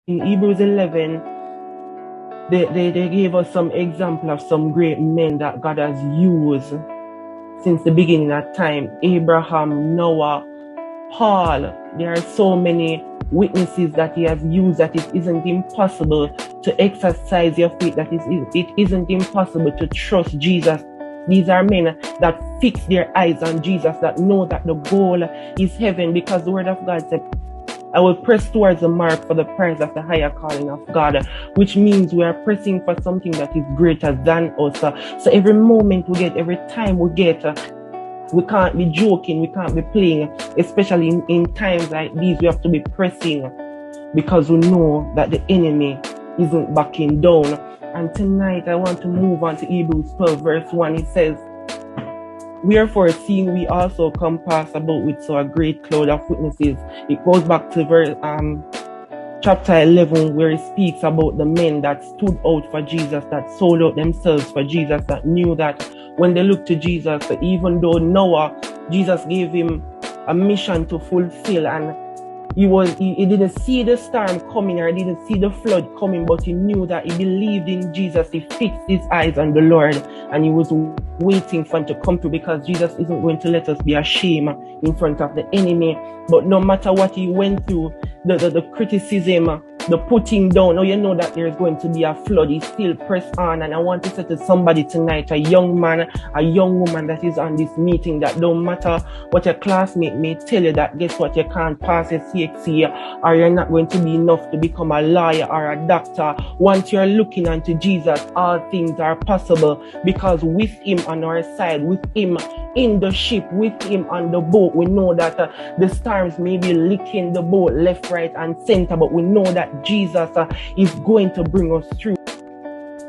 In Hebrews 11, they gave us some example of some great men that God has used since the beginning of time. Abraham, Noah, Paul. There are so many witnesses that he has used that it isn't impossible to exercise your faith, that it isn't impossible to trust Jesus. These are men that fix their eyes on Jesus, that know that the goal is heaven, because the word of God said, I will press towards the mark for the prize of the higher calling of God, which means we are pressing for something that is greater than us. So every moment we get, every time we get, we can't be joking, we can't be playing, especially in times like these. We have to be pressing because we know that the enemy isn't backing down. And tonight I want to move on to Hebrews 12 verse 1. It says, wherefore, seeing we also compass about with so a great cloud of witnesses. It goes back to verse chapter 11, where it speaks about the men that stood out for Jesus, that sold out themselves for Jesus, that knew that when they looked to Jesus, even though Noah, Jesus gave him a mission to fulfill, and he didn't see the storm coming, or he didn't see the flood coming, but he knew that he believed in Jesus. He fixed his eyes on the Lord, and he was waiting for him to come through, because Jesus isn't going to let us be ashamed in front of the enemy. But no matter what he went through, the criticism, the putting down, now you know that there's going to be a flood. He still pressed on. And I want to say to somebody tonight, a young man, a young woman that is on this meeting, that don't matter what your classmate may tell you, that guess what, you can't pass your CXC, or you're not going to be enough to become a lawyer or a doctor. Once you're looking unto Jesus, all things are possible, because with him on our side, with him in the ship, with him on the boat, we know that the storms may be licking the boat left, right, and center, but we know that Jesus is going to bring us through.